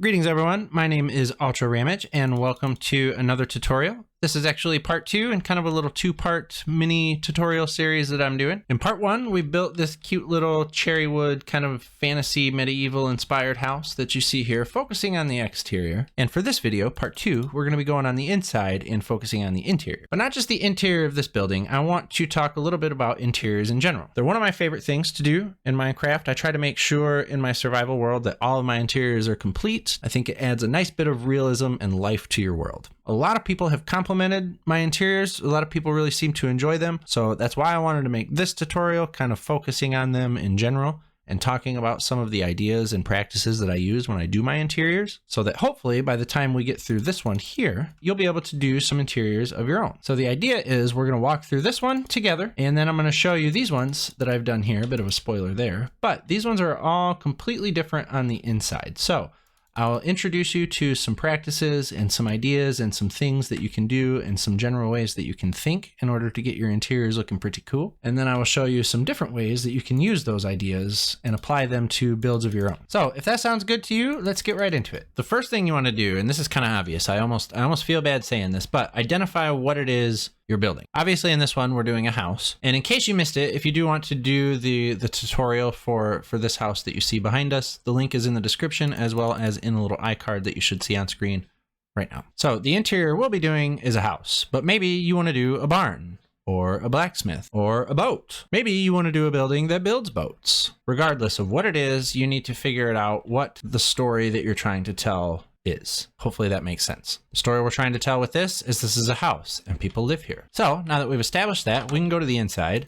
Greetings everyone, my name is Reimagined and welcome to another tutorial. This is actually part 2 and kind of a little 2-part mini tutorial series that I'm doing. In part 1, we built this cute little cherry wood kind of fantasy medieval inspired house that you see here, focusing on the exterior. And for this video, part 2, we're going to be going on the inside and focusing on the interior. But not just the interior of this building, I want to talk a little bit about interiors in general. They're one of my favorite things to do in Minecraft. I try to make sure in my survival world that all of my interiors are complete. I think it adds a nice bit of realism and life to your world. A lot of people have complimented my interiors. A lot of people really seem to enjoy them. So that's why I wanted to make this tutorial kind of focusing on them in general and talking about some of the ideas and practices that I use when I do my interiors, so that hopefully by the time we get through this one here, you'll be able to do some interiors of your own. So the idea is we're going to walk through this one together, and then I'm going to show you these ones that I've done here. A bit of a spoiler there, but these ones are all completely different on the inside. So I'll introduce you to some practices and some ideas and some things that you can do and some general ways that you can think in order to get your interiors looking pretty cool. And then I will show you some different ways that you can use those ideas and apply them to builds of your own. So if that sounds good to you, let's get right into it. The first thing you want to do, and this is kind of obvious, I almost feel bad saying this, but identify what it is you're building. Obviously in this one, we're doing a house. And in case you missed it, if you do want to do the tutorial for this house that you see behind us, the link is in the description as well as in a little iCard that you should see on screen right now. So the interior we'll be doing is a house, but maybe you want to do a barn or a blacksmith or a boat. Maybe you want to do a building that builds boats. Regardless of what it is, you need to figure it out what the story that you're trying to tell is. Hopefully that makes sense. The story we're trying to tell with this is a house and people live here. So now that we've established that, we can go to the inside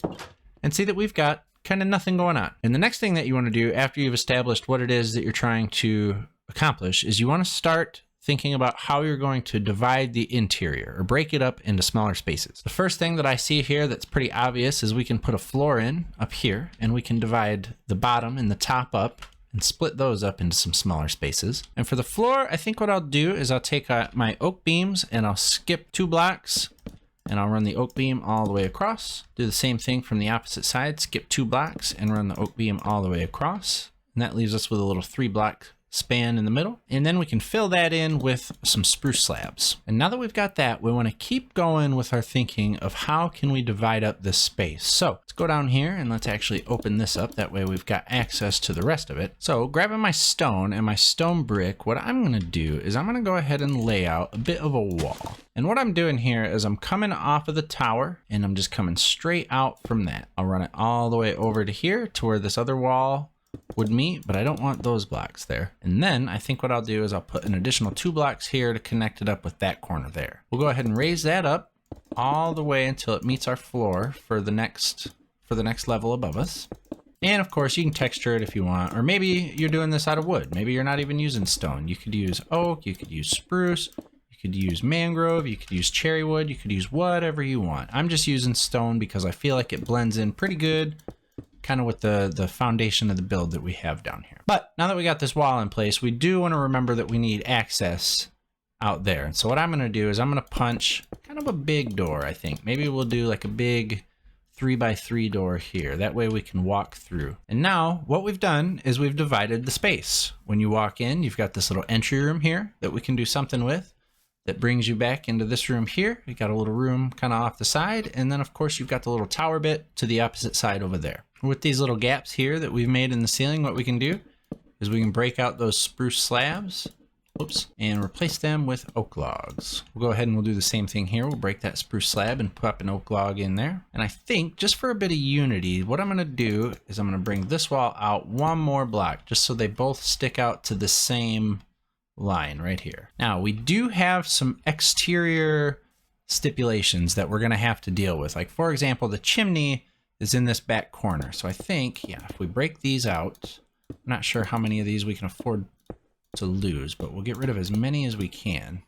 and see that we've got kind of nothing going on. And the next thing that you want to do after you've established what it is that you're trying to accomplish is you want to start thinking about how you're going to divide the interior or break it up into smaller spaces. The first thing that I see here that's pretty obvious is we can put a floor in up here and we can divide the bottom and the top up and split those up into some smaller spaces. And for the floor, I think what I'll do is I'll take my oak beams and I'll skip 2 blocks and I'll run the oak beam all the way across. Do the same thing from the opposite side, skip 2 blocks and run the oak beam all the way across. And that leaves us with a little 3-block span in the middle. And then we can fill that in with some spruce slabs. And now that we've got that, we want to keep going with our thinking of how can we divide up this space. So let's go down here and let's actually open this up. That way we've got access to the rest of it. So grabbing my stone and my stone brick, what I'm going to do is I'm going to go ahead and lay out a bit of a wall. And what I'm doing here is I'm coming off of the tower and I'm just coming straight out from that. I'll run it all the way over to here to where this other wall would meet, but I don't want those blocks there. And then I think what I'll do is I'll put an additional 2 blocks here to connect it up with that corner there. We'll go ahead and raise that up all the way until it meets our floor for the next level above us. And of course you can texture it if you want, or maybe you're doing this out of wood. Maybe you're not even using stone. You could use oak, you could use spruce, you could use mangrove, you could use cherry wood, you could use whatever you want. I'm just using stone because I feel like it blends in pretty good kind of with the foundation of the build that we have down here. But now that we got this wall in place, we do want to remember that we need access out there. And so what I'm going to do is I'm going to punch kind of a big door, I think. Maybe we'll do like a big 3x3 door here. That way we can walk through. And now what we've done is we've divided the space. When you walk in, you've got this little entry room here that we can do something with. That brings you back into this room here. You got a little room kind of off the side. And then of course you've got the little tower bit to the opposite side over there. With these little gaps here that we've made in the ceiling, what we can do is we can break out those spruce slabs, and replace them with oak logs. We'll go ahead and we'll do the same thing here. We'll break that spruce slab and put an oak log in there. And I think just for a bit of unity, what I'm gonna do is I'm gonna bring this wall out 1 more block, just so they both stick out to the same line right here. Now we do have some exterior stipulations that we're gonna have to deal with. Like for example, the chimney is in this back corner. So I think, yeah, if we break these out, I'm not sure how many of these we can afford to lose, but we'll get rid of as many as we can.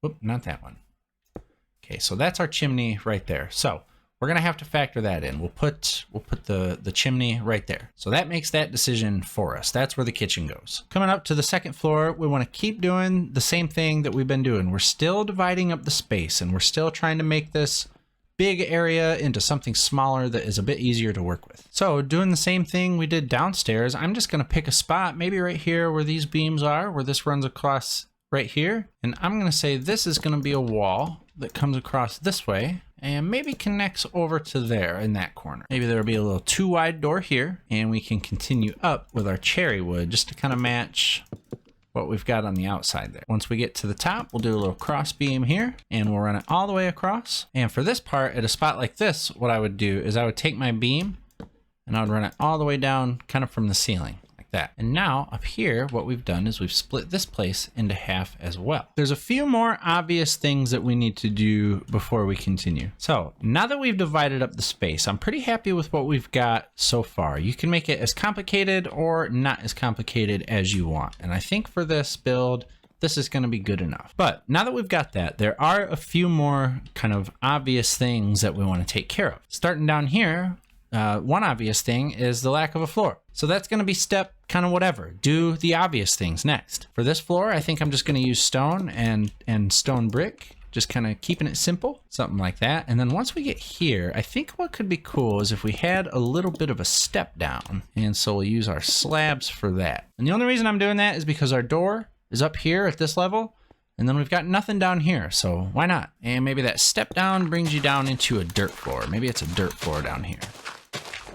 Oop, not that one. Okay, so that's our chimney right there. So we're gonna have to factor that in. We'll put the chimney right there. So that makes that decision for us. That's where the kitchen goes. Coming up to the second floor, we wanna keep doing the same thing that we've been doing. We're still dividing up the space and we're still trying to make this big area into something smaller that is a bit easier to work with. So doing the same thing we did downstairs, I'm just going to pick a spot, maybe right here where these beams are, where this runs across right here. And I'm going to say this is going to be a wall that comes across this way and maybe connects over to there in that corner. Maybe there'll be a little too wide door here, and we can continue up with our cherry wood just to kind of match what we've got on the outside there. Once we get to the top, we'll do a little cross beam here, and we'll run it all the way across. And for this part, at a spot like this, what I would do is I would take my beam and I would run it all the way down kind of from the ceiling. That. And now up here, what we've done is we've split this place into half as well. There's a few more obvious things that we need to do before we continue. So now that we've divided up the space, I'm pretty happy with what we've got so far. You can make it as complicated or not as complicated as you want. And I think for this build, this is going to be good enough. But now that we've got that, there are a few more kind of obvious things that we want to take care of. Starting down here, one obvious thing is the lack of a floor. So that's going to be step kind of whatever. Do the obvious things next. For this floor, I think I'm just going to use stone and stone brick, just kind of keeping it simple, something like that. And then once we get here, I think what could be cool is if we had a little bit of a step down. And so we'll use our slabs for that. And the only reason I'm doing that is because our door is up here at this level, and then we've got nothing down here, so why not? And maybe that step down brings you down into a dirt floor. Maybe it's a dirt floor down here.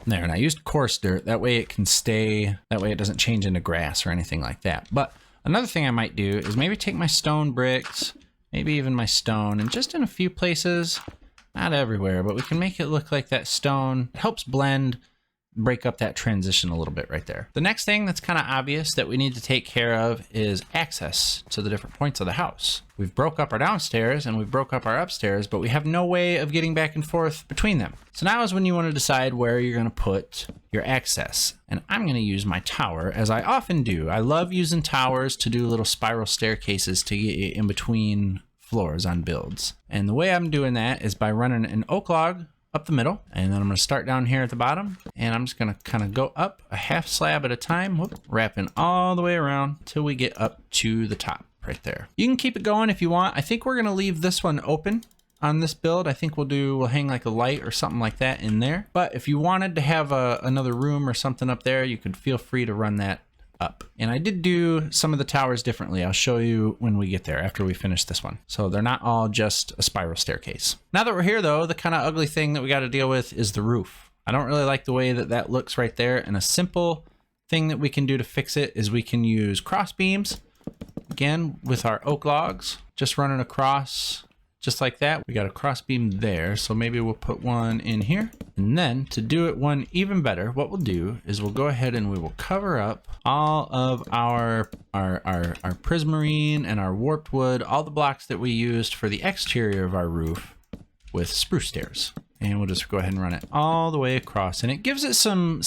There, and I used coarse dirt, that way it can stay, that way it doesn't change into grass or anything like that. But another thing I might do is maybe take my stone bricks, maybe even my stone, and just in a few places, not everywhere, but we can make it look like that stone. It helps blend, break up that transition a little bit right there. The next thing that's kind of obvious that we need to take care of is access to the different points of the house. We've broke up our downstairs and we've broke up our upstairs, but we have no way of getting back and forth between them. So now is when you want to decide where you're going to put your access. And I'm going to use my tower, as I often do. I love using towers to do little spiral staircases to get you in between floors on builds. And the way I'm doing that is by running an oak log up the middle, and then I'm going to start down here at the bottom, and I'm just going to kind of go up a half slab at a time, wrapping all the way around till we get up to the top right there. You can keep it going if you want. I think we're going to leave this one open on this build. I think we'll hang like a light or something like that in there. But if you wanted to have another room or something up there, you could feel free to run that up. And I did do some of the towers differently. I'll show you when we get there after we finish this one. So they're not all just a spiral staircase. Now that we're here though, the kind of ugly thing that we got to deal with is the roof. I don't really like the way that that looks right there. And a simple thing that we can do to fix it is we can use cross beams. Again, with our oak logs, just running across just like that. We got a cross beam there, so maybe we'll put one in here. And then to do it one even better, what we'll do is we'll go ahead and we will cover up all of our prismarine and our warped wood, all the blocks that we used for the exterior of our roof with spruce stairs. And we'll just go ahead and run it all the way across, and it gives it some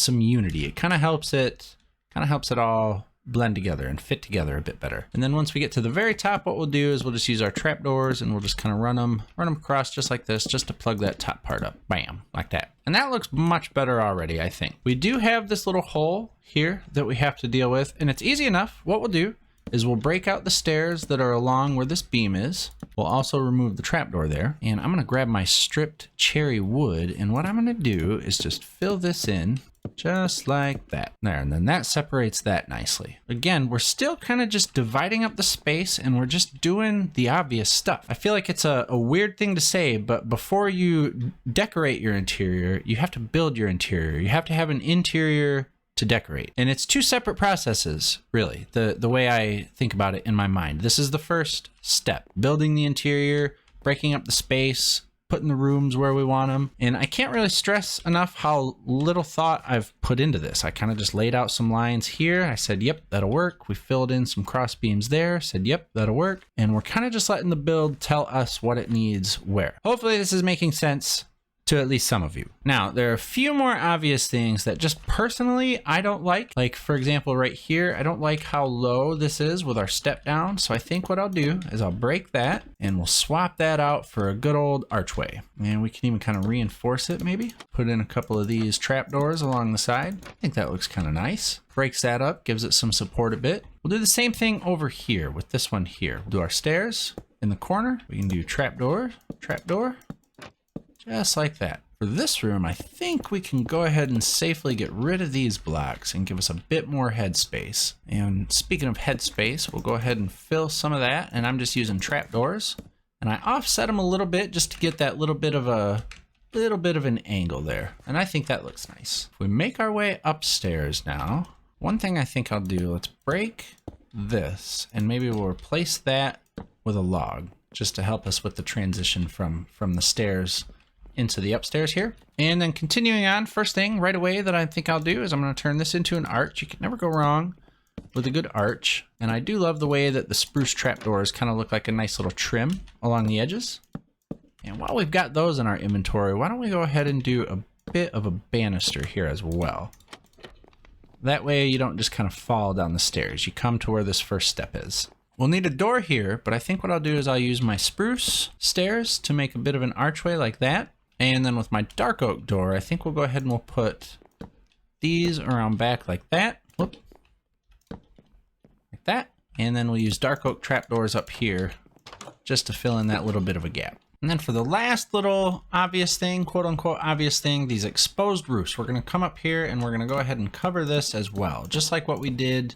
unity. It kind of helps it all blend together and fit together a bit better. And then once we get to the very top, what we'll do is we'll just use our trapdoors and we'll just kind of run them across just like this, just to plug that top part up. Bam, like that. And that looks much better already, I think. We do have this little hole here that we have to deal with, and it's easy enough. What we'll do is we'll break out the stairs that are along where this beam is. We'll also remove the trapdoor there, and I'm gonna grab my stripped cherry wood, and what I'm gonna do is just fill this in just like that. There, and then that separates that nicely. Again, we're still kind of just dividing up the space, and we're just doing the obvious stuff. I feel like it's a weird thing to say, but before you decorate your interior, you have to build your interior. You have to have an interior to decorate. And it's two separate processes, really, the way I think about it in my mind. This is the first step, building the interior, breaking up the space, putting the rooms where we want them. And I can't really stress enough how little thought I've put into this. I kind of just laid out some lines here. I said, yep, that'll work. We filled in some cross beams there, said, yep, that'll work. And we're kind of just letting the build tell us what it needs where. Hopefully this is making sense to at least some of you. Now, there are a few more obvious things that just personally I don't like. Like, for example, right here, I don't like how low this is with our step down. So I think what I'll do is I'll break that and we'll swap that out for a good old archway. And we can even kind of reinforce it maybe. Put in a couple of these trapdoors along the side. I think that looks kind of nice. Breaks that up, gives it some support a bit. We'll do the same thing over here with this one here. We'll do our stairs in the corner. We can do trapdoor, trapdoor. just like that. For this room, I think we can go ahead and safely get rid of these blocks and give us a bit more headspace. And speaking of headspace, we'll go ahead and fill some of that. And I'm just using trapdoors. And I offset them a little bit just to get that little bit of an angle there. And I think that looks nice. If we make our way upstairs now, one thing I think I'll do, let's break this and maybe we'll replace that with a log just to help us with the transition from the stairs into the upstairs here. And then continuing on, first thing right away that I think I'll do is I'm going to turn this into an arch. You can never go wrong with a good arch. And I do love the way that the spruce trapdoors kind of look like a nice little trim along the edges. And while we've got those in our inventory, why don't we go ahead and do a bit of a banister here as well. That way you don't just kind of fall down the stairs. You come to where this first step is. We'll need a door here, but I think what I'll do is I'll use my spruce stairs to make a bit of an archway like that. And then with my dark oak door, I think we'll go ahead and we'll put these around back like that. Whoop. Like that. And then we'll use dark oak trapdoors up here just to fill in that little bit of a gap. And then for the last little obvious thing, quote unquote obvious thing, these exposed roofs, we're going to come up here and we're going to go ahead and cover this as well. Just like what we did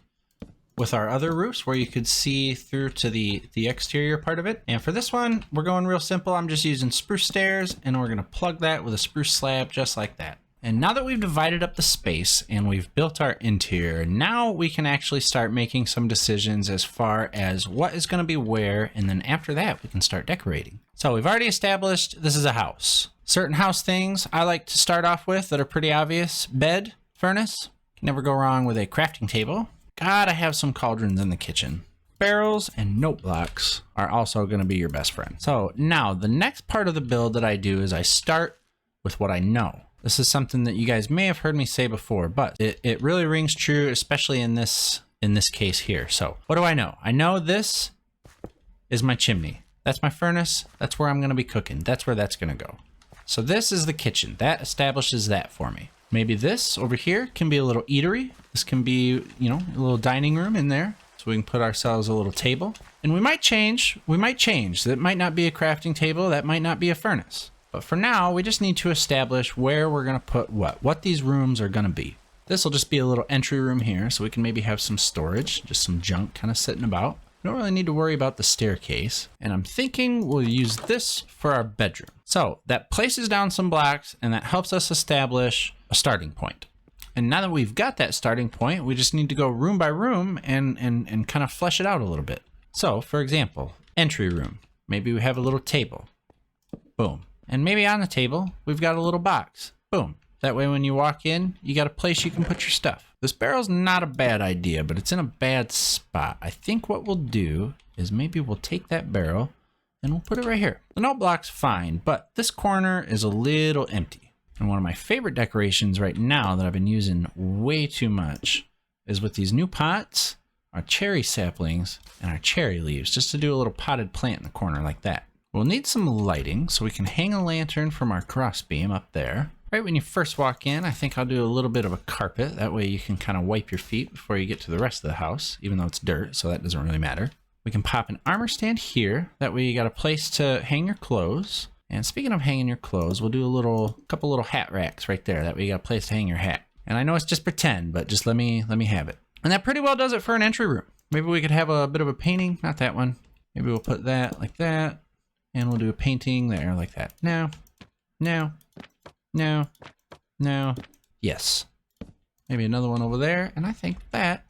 with our other roofs where you could see through to the exterior part of it. And for this one, we're going real simple. I'm just using spruce stairs and we're going to plug that with a spruce slab just like that. And now that we've divided up the space and we've built our interior, now we can actually start making some decisions as far as what is going to be where. And then after that, we can start decorating. So we've already established this is a house. Certain house things I like to start off with that are pretty obvious. Bed, furnace, can never go wrong with a crafting table. Gotta have some cauldrons in the kitchen. Barrels and note blocks are also going to be your best friend. So now the next part of the build that I do is I start with what I know. This is something that you guys may have heard me say before, but it really rings true, especially in this case here. So what do I know? I know this is my chimney. That's my furnace. That's where I'm going to be cooking. That's where that's going to go. So this is the kitchen. That establishes that for me. Maybe this over here can be a little eatery. This can be, you know, a little dining room in there. So we can put ourselves a little table. And we might change. That might not be a crafting table. That might not be a furnace. But for now, we just need to establish where we're going to put what these rooms are going to be. This will just be a little entry room here. So we can maybe have some storage, just some junk kind of sitting about. We don't really need to worry about the staircase. And I'm thinking we'll use this for our bedroom. So that places down some blocks and that helps us establish a starting point. And now that we've got that starting point, we just need to go room by room and kind of flesh it out a little bit. So for example, entry room, maybe we have a little table, boom. And maybe on the table, we've got a little box, boom. That way when you walk in, you got a place you can put your stuff. This barrel's not a bad idea, but it's in a bad spot. I think what we'll do is maybe we'll take that barrel and we'll put it right here. The note block's fine, but this corner is a little empty. And one of my favorite decorations right now that I've been using way too much is with these new pots, our cherry saplings, and our cherry leaves, just to do a little potted plant in the corner like that. We'll need some lighting, so we can hang a lantern from our crossbeam up there. Right when you first walk in, I think I'll do a little bit of a carpet. That way you can kind of wipe your feet before you get to the rest of the house, even though it's dirt, so that doesn't really matter. We can pop an armor stand here. That way you got a place to hang your clothes. And speaking of hanging your clothes, we'll do a couple little hat racks right there. That way you got a place to hang your hat. And I know it's just pretend, but just let me have it. And that pretty well does it for an entry room. Maybe we could have a bit of a painting, not that one. Maybe we'll put that like that. And we'll do a painting there like that. No, no, no, no, yes. Maybe another one over there. And I think that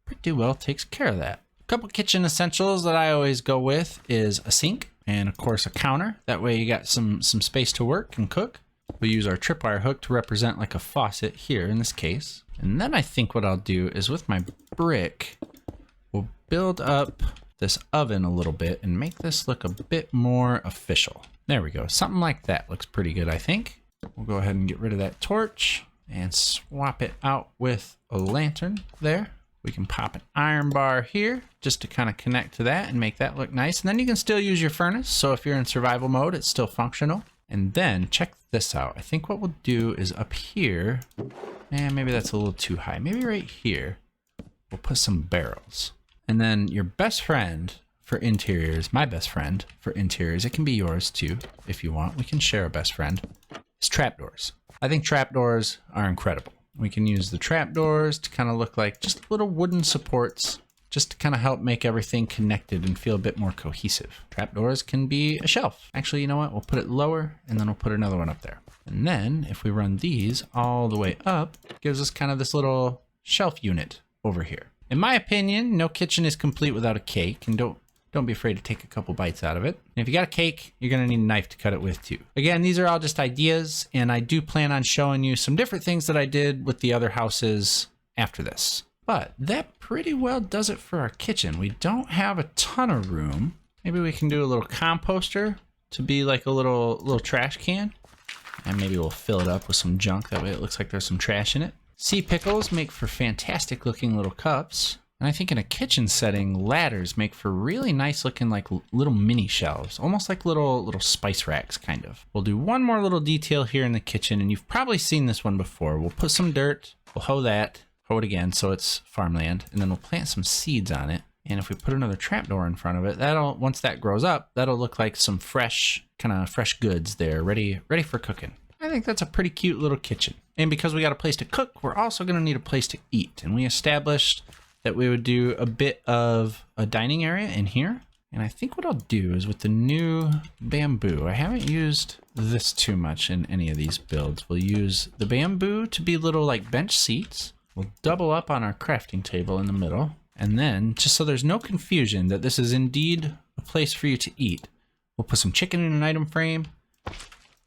pretty well takes care of that. A couple kitchen essentials that I always go with is a sink and of course a counter. That way you got some space to work and cook. We use our tripwire hook to represent like a faucet here in this case. And then I think what I'll do is with my brick, we'll build up this oven a little bit and make this look a bit more official. There we go. Something like that looks pretty good, I think. We'll go ahead and get rid of that torch and swap it out with a lantern there. We can pop an iron bar here just to kind of connect to that and make that look nice. And then you can still use your furnace. So if you're in survival mode, it's still functional. And then check this out. I think what we'll do is up here, and maybe that's a little too high. Maybe right here, we'll put some barrels. And then your best friend for interiors, my best friend for interiors, it can be yours too if you want. We can share a best friend. It's trapdoors. I think trapdoors are incredible. We can use the trapdoors to kind of look like just little wooden supports, just to kind of help make everything connected and feel a bit more cohesive. Trapdoors can be a shelf. Actually, you know what? We'll put it lower and then we'll put another one up there. And then if we run these all the way up, it gives us kind of this little shelf unit over here. In my opinion, no kitchen is complete without a cake, and don't be afraid to take a couple bites out of it. And if you got a cake, you're gonna need a knife to cut it with too. Again, these are all just ideas, and I do plan on showing you some different things that I did with the other houses after this. But that pretty well does it for our kitchen. We don't have a ton of room. Maybe we can do a little composter to be like a little trash can. And maybe we'll fill it up with some junk. That way it looks like there's some trash in it. Sea pickles make for fantastic looking little cups. And I think in a kitchen setting, ladders make for really nice looking like little mini shelves, almost like little spice racks kind of. We'll do one more little detail here in the kitchen, and you've probably seen this one before. We'll put some dirt, we'll hoe that, hoe it again so it's farmland, and then we'll plant some seeds on it. And if we put another trapdoor in front of it, once that grows up, that'll look like some fresh goods there, ready for cooking. I think that's a pretty cute little kitchen. And because we got a place to cook, we're also gonna need a place to eat. And we established that we would do a bit of a dining area in here. And I think what I'll do is with the new bamboo, I haven't used this too much in any of these builds. We'll use the bamboo to be little like bench seats. We'll double up on our crafting table in the middle. And then just so there's no confusion that this is indeed a place for you to eat, we'll put some chicken in an item frame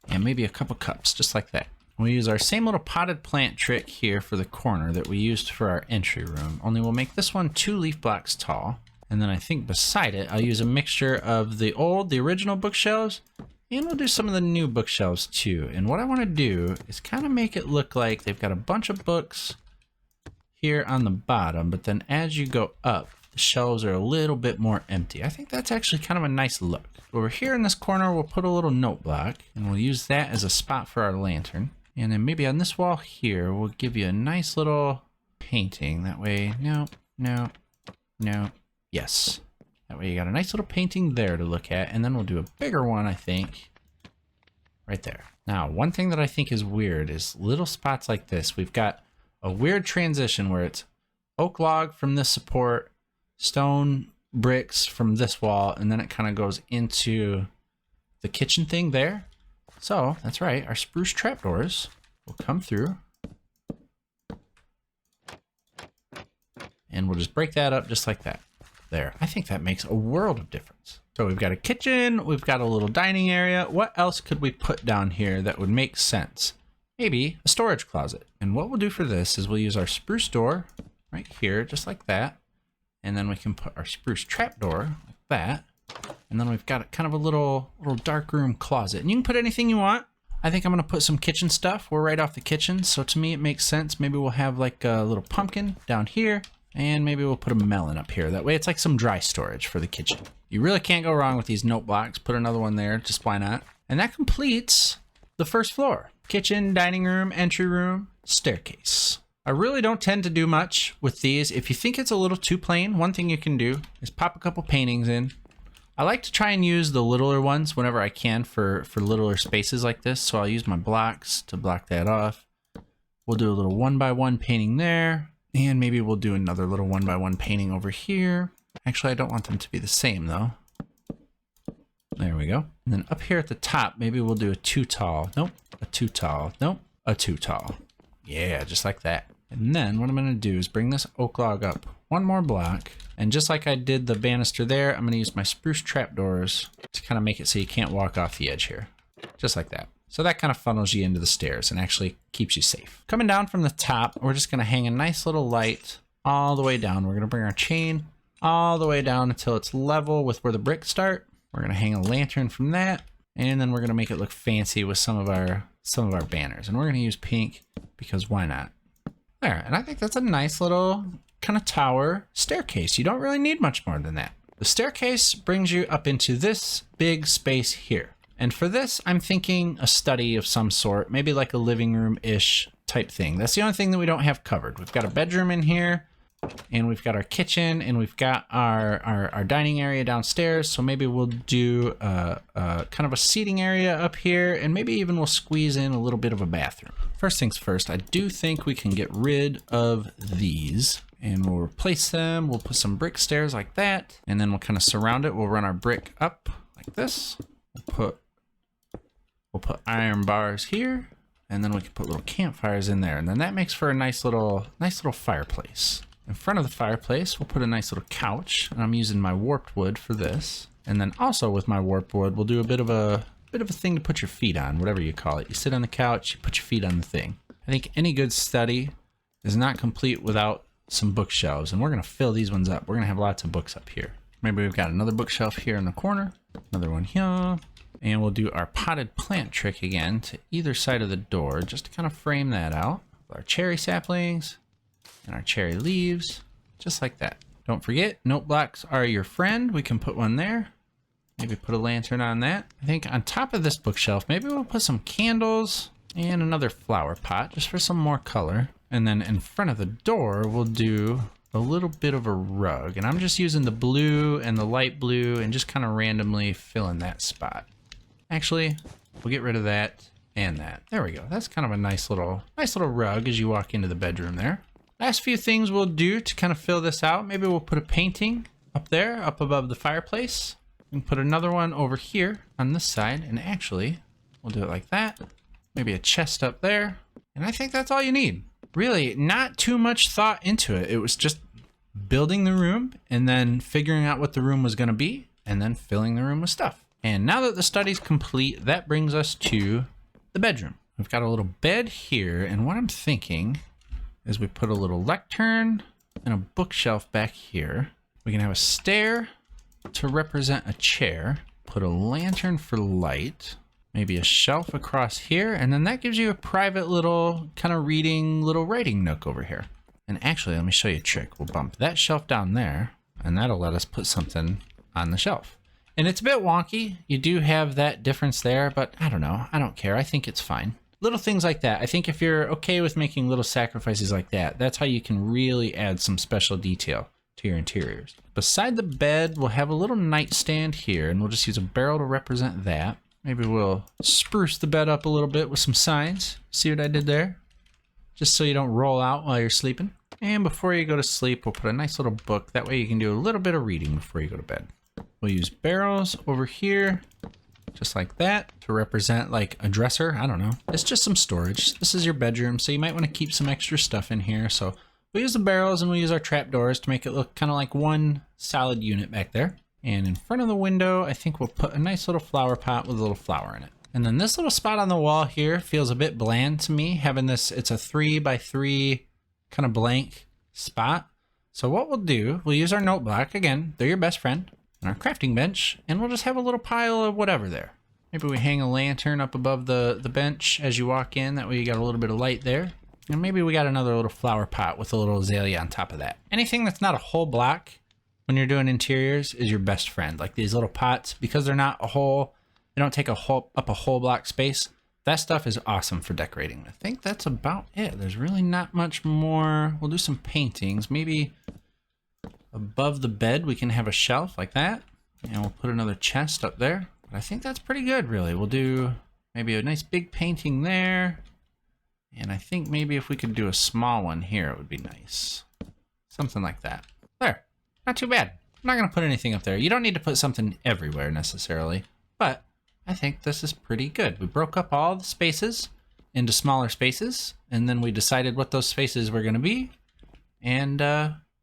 and maybe a couple cups, just like that. We'll use our same little potted plant trick here for the corner that we used for our entry room, only we'll make this one 2 leaf blocks tall. And then I think beside it, I'll use a mixture of the original bookshelves, and we'll do some of the new bookshelves too. And what I want to do is kind of make it look like they've got a bunch of books here on the bottom, but then as you go up, the shelves are a little bit more empty. I think that's actually kind of a nice look. Over here in this corner, we'll put a little note block, and we'll use that as a spot for our lantern. And then maybe on this wall here, we'll give you a nice little painting. That way, no, yes. That way you got a nice little painting there to look at. And then we'll do a bigger one, I think, right there. Now, one thing that I think is weird is little spots like this. We've got a weird transition where it's oak log from this support, stone bricks from this wall, and then it kind of goes into the kitchen thing there. So that's right, our spruce trapdoors will come through, and we'll just break that up just like that. There, I think that makes a world of difference. So we've got a kitchen, we've got a little dining area. What else could we put down here that would make sense? Maybe a storage closet. And what we'll do for this is we'll use our spruce door right here, just like that. And then we can put our spruce trapdoor like that. And then we've got kind of a little dark room closet. And you can put anything you want. I think I'm gonna put some kitchen stuff. We're right off the kitchen, so to me it makes sense. Maybe we'll have like a little pumpkin down here, and maybe we'll put a melon up here. That way it's like some dry storage for the kitchen. You really can't go wrong with these note blocks. Put another one there, just why not? And that completes the first floor. Kitchen, dining room, entry room, staircase. I really don't tend to do much with these. If you think it's a little too plain, one thing you can do is pop a couple paintings in. I like to try and use the littler ones whenever I can for littler spaces like this. So I'll use my blocks to block that off. We'll do a little 1x1 painting there. And maybe we'll do another little 1x1 painting over here. Actually, I don't want them to be the same though. There we go. And then up here at the top, maybe we'll do a 2 tall. Nope, a 2 tall. Nope, a 2 tall. Yeah, just like that. And then what I'm gonna do is bring this oak log up one more block. And just like I did the banister there, I'm gonna use my spruce trapdoors to kind of make it so you can't walk off the edge here. Just like that. So that kind of funnels you into the stairs and actually keeps you safe. Coming down from the top, we're just gonna hang a nice little light all the way down. We're gonna bring our chain all the way down until it's level with where the bricks start. We're gonna hang a lantern from that, and then we're gonna make it look fancy with some of our banners. And we're gonna use pink because why not? There, and I think that's a nice little kind of tower staircase. You don't really need much more than that. The staircase brings you up into this big space here. And for this, I'm thinking a study of some sort, maybe like a living room-ish type thing. That's the only thing that we don't have covered. We've got a bedroom in here, And we've got our kitchen, and we've got our dining area downstairs. So maybe we'll do kind of a seating area up here, and maybe even we'll squeeze in a little bit of a bathroom. First things first, I do think we can get rid of these, and we'll replace them. We'll put some brick stairs like that, and then we'll kind of surround it. We'll run our brick up like this. We'll put iron bars here, and then we can put little campfires in there, and then that makes for a nice little fireplace. In front of the fireplace, we'll put a nice little couch, and I'm using my warped wood for this. And then also with my warped wood, we'll do a bit of a thing to put your feet on, whatever you call it. You sit on the couch, you put your feet on the thing. I think any good study is not complete without some bookshelves, and we're gonna fill these ones up. We're gonna have lots of books up here. Maybe we've got another bookshelf here in the corner, another one here, and we'll do our potted plant trick again to either side of the door, just to kind of frame that out. Our cherry saplings and our cherry leaves, just like that. Don't forget, note blocks are your friend. We can put one there. Maybe put a lantern on that. I think on top of this bookshelf, maybe we'll put some candles and another flower pot just for some more color. And then in front of the door, we'll do a little bit of a rug. And I'm just using the blue and the light blue and just kind of randomly filling that spot. Actually, we'll get rid of that and that. There we go. That's kind of a nice little rug as you walk into the bedroom there. Last few things we'll do to kind of fill this out. Maybe we'll put a painting up there, up above the fireplace. We can put another one over here on this side. And actually, we'll do it like that. Maybe a chest up there. And I think that's all you need. Really, not too much thought into it. It was just building the room and then figuring out what the room was going to be and then filling the room with stuff. And now that the study's complete, that brings us to the bedroom. We've got a little bed here. And what I'm thinking is we put a little lectern and a bookshelf back here. We can have a stair to represent a chair, put a lantern for light, maybe a shelf across here, and then that gives you a private little kind of little writing nook over here. And actually, let me show you a trick. We'll bump that shelf down there, and that'll let us put something on the shelf. And it's a bit wonky. You do have that difference there, but I don't know. I don't care. I think it's fine. Little things like that. I think if you're okay with making little sacrifices like that, that's how you can really add some special detail to your interiors. Beside the bed, we'll have a little nightstand here, and we'll just use a barrel to represent that. Maybe we'll spruce the bed up a little bit with some signs. See what I did there? Just so you don't roll out while you're sleeping. And before you go to sleep, we'll put a nice little book. That way you can do a little bit of reading before you go to bed. We'll use barrels over here, just like that, to represent like a dresser. I don't know. It's just some storage. This is your bedroom, so you might want to keep some extra stuff in here. So we'll use the barrels and we'll use our trapdoors to make it look kind of like one solid unit back there. And in front of the window, I think we'll put a nice little flower pot with a little flower in it. And then this little spot on the wall here feels a bit bland to me, having this, it's a 3x3 kind of blank spot. So what we'll do, we'll use our note block. Again, they're your best friend. And our crafting bench, and we'll just have a little pile of whatever there. Maybe we hang a lantern up above the bench as you walk in. That way you got a little bit of light there. And maybe we got another little flower pot with a little azalea on top of that. Anything that's not a whole block when you're doing interiors is your best friend. Like these little pots, because they're not a whole, they don't take up a whole block space. That stuff is awesome for decorating. I think that's about it. There's really not much more. We'll do some paintings. Maybe above the bed, we can have a shelf like that, and we'll put another chest up there. But I think that's pretty good, really. We'll do maybe a nice big painting there, and I think maybe if we could do a small one here, it would be nice. Something like that. There, not too bad. I'm not gonna put anything up there. You don't need to put something everywhere necessarily, but I think this is pretty good. We broke up all the spaces into smaller spaces, and then we decided what those spaces were gonna be, and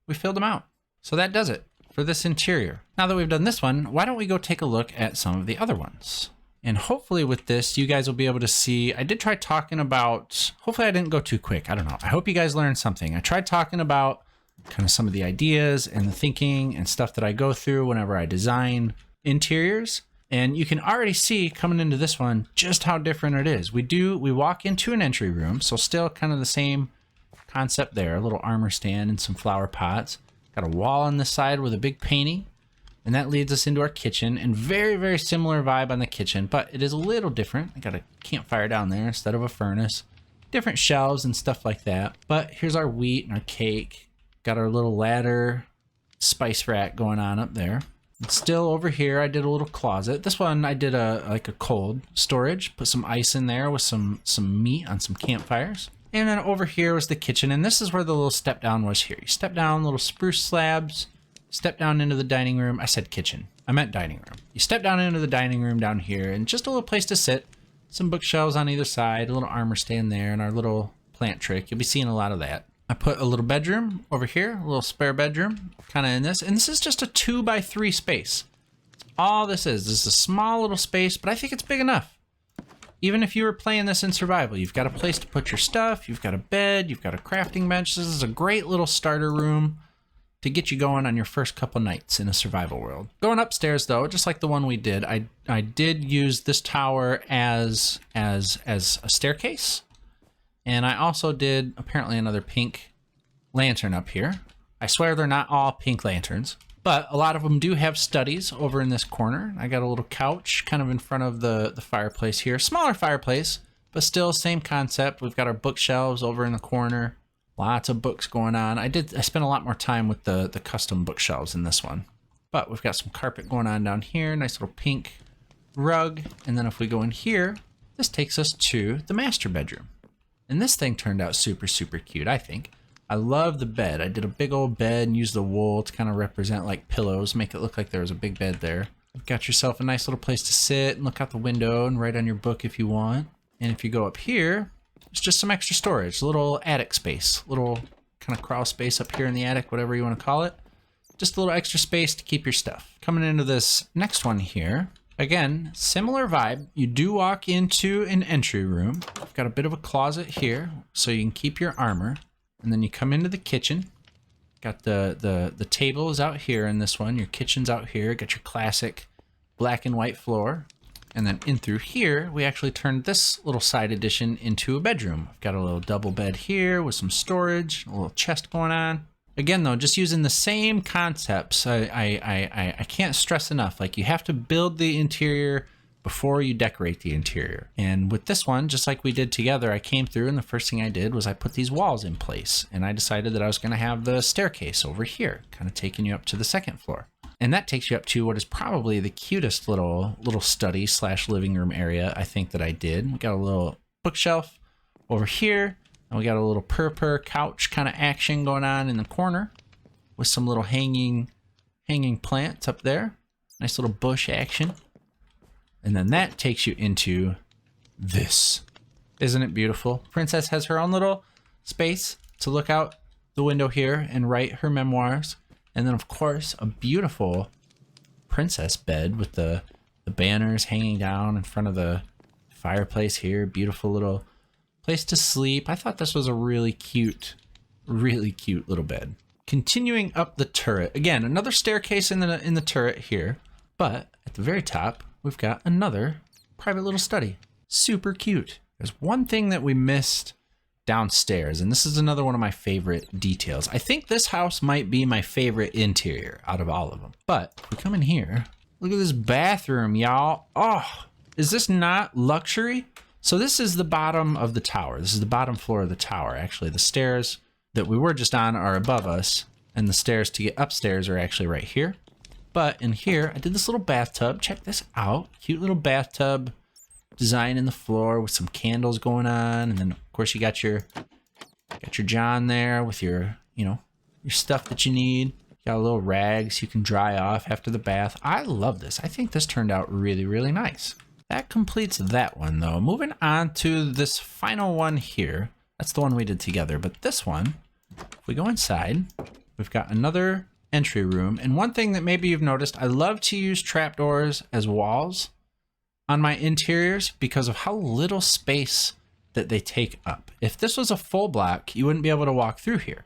we filled them out. So that does it for this interior. Now that we've done this one, why don't we go take a look at some of the other ones? And hopefully with this, you guys will be able to see, I did try talking about, hopefully I didn't go too quick. I don't know. I hope you guys learned something. I tried talking about kind of some of the ideas and the thinking and stuff that I go through whenever I design interiors. And you can already see coming into this one, just how different it is. We walk into an entry room. So still kind of the same concept there, a little armor stand and some flower pots. Got a wall on the side with a big painting, and that leads us into our kitchen, and very, very similar vibe on the kitchen, but it is a little different. I got a campfire down there instead of a furnace, different shelves and stuff like that. But here's our wheat and our cake, Got our little ladder spice rack going on up there. And still over here, I did a little closet. This one I did like a cold storage. Put some ice in there with some meat on some campfires. And then over here was the kitchen, and this is where the little step down was here. You step down, little spruce slabs, step down into the dining room. I said kitchen. I meant dining room. You step down into the dining room down here, and just a little place to sit. Some bookshelves on either side, a little armor stand there, and our little plant trick. You'll be seeing a lot of that. I put a little bedroom over here, a little spare bedroom, kind of in this. And this is just a 2x3 space. All this is. This is a small little space, but I think it's big enough. Even if you were playing this in survival, you've got a place to put your stuff, you've got a bed, you've got a crafting bench. This is a great little starter room to get you going on your first couple nights in a survival world. Going upstairs though, just like the one we did, I did use this tower as a staircase. And I also did apparently another pink lantern up here. I swear they're not all pink lanterns, but a lot of them do have studies over in this corner. I got a little couch kind of in front of the fireplace here. Smaller fireplace, but still same concept. We've got our bookshelves over in the corner. Lots of books going on. I spent a lot more time with the custom bookshelves in this one. But we've got some carpet going on down here. Nice little pink rug. And then if we go in here, this takes us to the master bedroom. And this thing turned out super, super cute, I think. I love the bed. I did a big old bed and used the wool to kind of represent like pillows, make it look like there was a big bed there. You've got yourself a nice little place to sit and look out the window and write on your book if you want. And if you go up here, it's just some extra storage, a little attic space, little kind of crawl space up here in the attic, whatever you want to call it. Just a little extra space to keep your stuff. Coming into this next one here, again, similar vibe. You do walk into an entry room. You've got a bit of a closet here so you can keep your armor. And then you come into the kitchen. Got the table is out here in this one. Your kitchen's out here. Got your classic black and white floor. And then in through here, we actually turned this little side addition into a bedroom. I've got a little double bed here with some storage, a little chest going on. Again, though, just using the same concepts. I can't stress enough. Like, you have to build the interior before you decorate the interior. And with this one, just like we did together, I came through and the first thing I did was I put these walls in place. And I decided that I was going to have the staircase over here, kind of taking you up to the second floor. And that takes you up to what is probably the cutest little study / living room area I think that I did. We got a little bookshelf over here. And we got a little purr couch kind of action going on in the corner with some little hanging plants up there. Nice little bush action. And then that takes you into this. Isn't it beautiful? Princess has her own little space to look out the window here and write her memoirs. And then, of course, a beautiful princess bed with the banners hanging down in front of the fireplace here. Beautiful little place to sleep. I thought this was a really cute little bed. Continuing up the turret. Again, another staircase in the turret here. But at the very top, we've got another private little study. Super cute. There's one thing that we missed downstairs, and this is another one of my favorite details. I think this house might be my favorite interior out of all of them. But if we come in here, look at this bathroom, y'all. Oh, is this not luxury? So this is the bottom of the tower. This is the bottom floor of the tower. Actually, the stairs that we were just on are above us, and the stairs to get upstairs are actually right here. But in here, I did this little bathtub. Check this out. Cute little bathtub design in the floor with some candles going on. And then, of course, you got your John there with your stuff that you need. Got a little rags you can dry off after the bath. I love this. I think this turned out really, really nice. That completes that one, though. Moving on to this final one here. That's the one we did together. But this one, if we go inside, we've got another entry room. And one thing that maybe you've noticed, I love to use trapdoors as walls on my interiors because of how little space that they take up. If this was a full block, you wouldn't be able to walk through here.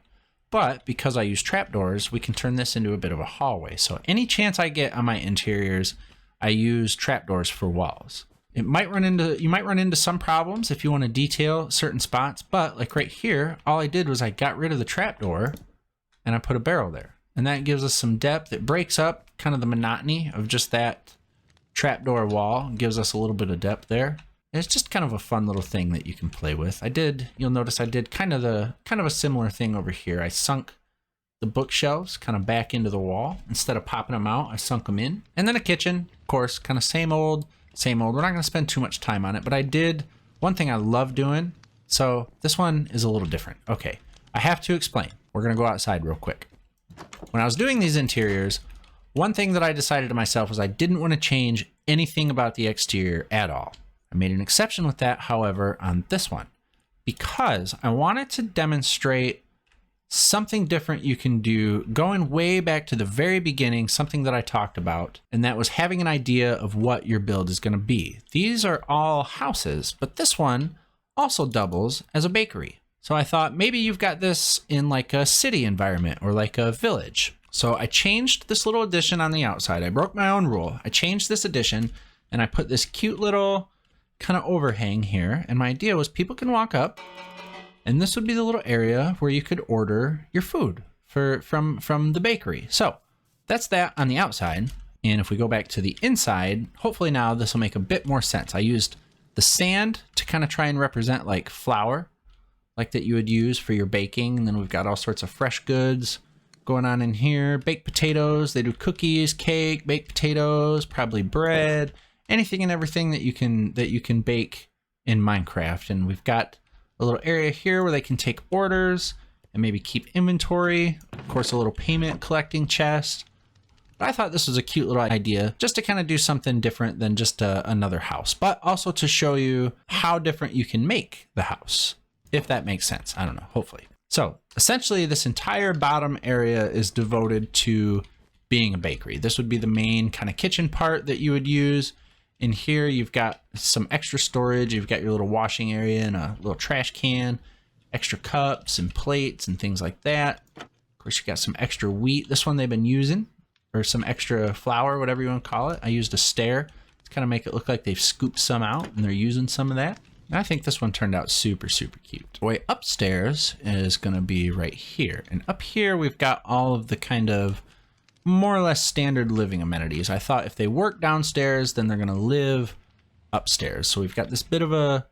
But because I use trapdoors, we can turn this into a bit of a hallway. So any chance I get on my interiors, I use trapdoors for walls. You might run into some problems if you want to detail certain spots, but like right here, all I did was I got rid of the trapdoor and I put a barrel there. And that gives us some depth. It breaks up kind of the monotony of just that trapdoor wall. It gives us a little bit of depth there. And it's just kind of a fun little thing that you can play with. You'll notice I did kind of a similar thing over here. I sunk the bookshelves kind of back into the wall. Instead of popping them out, I sunk them in. And then a kitchen, of course, kind of same old, same old. We're not going to spend too much time on it, but I did one thing I love doing. So this one is a little different. Okay, I have to explain. We're going to go outside real quick. When I was doing these interiors, one thing that I decided to myself was I didn't want to change anything about the exterior at all. I made an exception with that, however, on this one, because I wanted to demonstrate something different you can do, going way back to the very beginning, something that I talked about, and that was having an idea of what your build is going to be. These are all houses, but this one also doubles as a bakery. So I thought maybe you've got this in like a city environment or like a village. So I changed this little addition on the outside. I broke my own rule. I changed this addition and I put this cute little kind of overhang here. And my idea was people can walk up and this would be the little area where you could order your food from the bakery. So that's that on the outside. And if we go back to the inside, hopefully now this will make a bit more sense. I used the sand to kind of try and represent like flour, like that you would use for your baking. And then we've got all sorts of fresh goods going on in here. Baked potatoes, they do cookies, cake, baked potatoes, probably bread, anything and everything that you can bake in Minecraft. And we've got a little area here where they can take orders and maybe keep inventory. Of course, a little payment collecting chest. But I thought this was a cute little idea just to kind of do something different than just another house, but also to show you how different you can make the house, if that makes sense. I don't know, hopefully. So essentially this entire bottom area is devoted to being a bakery. This would be the main kind of kitchen part that you would use. In here, you've got some extra storage. You've got your little washing area and a little trash can, extra cups and plates and things like that. Of course, you got some extra wheat. This one they've been using, or some extra flour, whatever you want to call it. I used a stair to kind of make it look like they've scooped some out and they're using some of that. And I think this one turned out super, super cute. The way upstairs is going to be right here. And up here, we've got all of the kind of more or less standard living amenities. I thought if they work downstairs, then they're going to live upstairs. So we've got this bit of a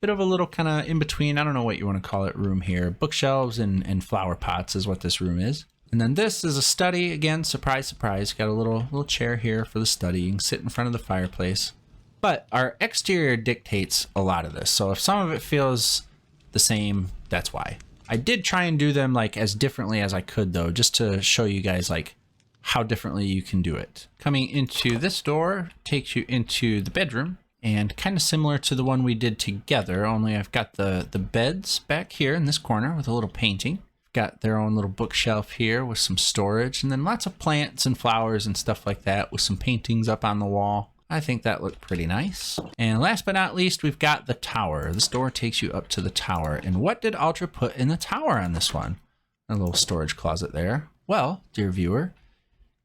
little kind of in between, I don't know what you want to call it, room here. Bookshelves and flower pots is what this room is. And then this is a study. Again, surprise, surprise. Got a little chair here for the study. You can sit in front of the fireplace. But our exterior dictates a lot of this. So if some of it feels the same, that's why. I did try and do them like as differently as I could though, just to show you guys like how differently you can do it. Coming into this door takes you into the bedroom, and kind of similar to the one we did together, only I've got the beds back here in this corner with a little painting. Got their own little bookshelf here with some storage, and then lots of plants and flowers and stuff like that with some paintings up on the wall. I think that looked pretty nice. And last but not least, we've got the tower. This door takes you up to the tower. And what did Ultra put in the tower on this one? A little storage closet there. Well, dear viewer,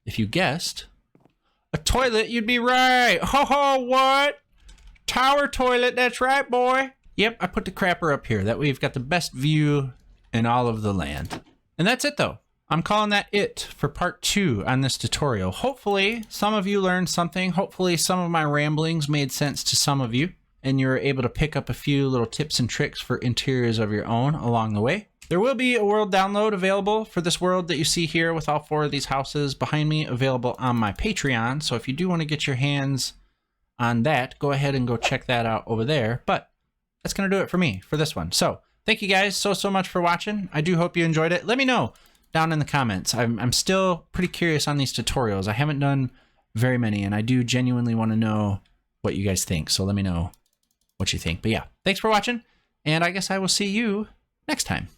if you guessed a toilet, you'd be right. Ho ho, what? Tower toilet, that's right, boy. Yep, I put the crapper up here. That way you've got the best view in all of the land. And that's it though. I'm calling that it for part 2 on this tutorial. Hopefully some of you learned something. Hopefully some of my ramblings made sense to some of you, and you're able to pick up a few little tips and tricks for interiors of your own along the way. There will be a world download available for this world that you see here with all 4 of these houses behind me, available on my Patreon. So if you do want to get your hands on that, go ahead and go check that out over there. But that's going to do it for me for this one. So thank you guys so much for watching. I do hope you enjoyed it. Let me know down in the comments. I'm still pretty curious on these tutorials. I haven't done very many, and I do genuinely want to know what you guys think. So let me know what you think. But yeah, thanks for watching, and I guess I will see you next time.